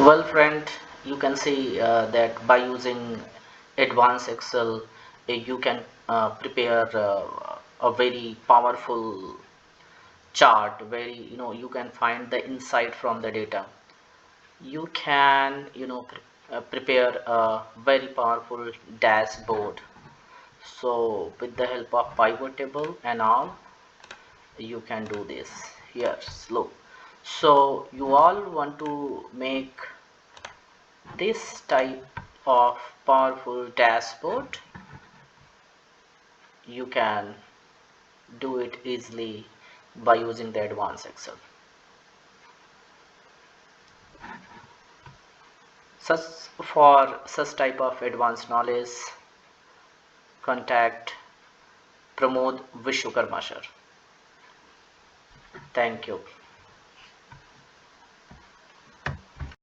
Well, friend, you can see that by using advanced Excel, you can prepare a very powerful chart where you can find the insight from the data. You can prepare a very powerful dashboard. So with the help of pivot table and all, you can do this. Here, look. So you all want to make this type of powerful dashboard. You can do it easily by using the advanced Excel. Such for such type of advanced knowledge, contact Pramod Vishwakarma sir. Thank you.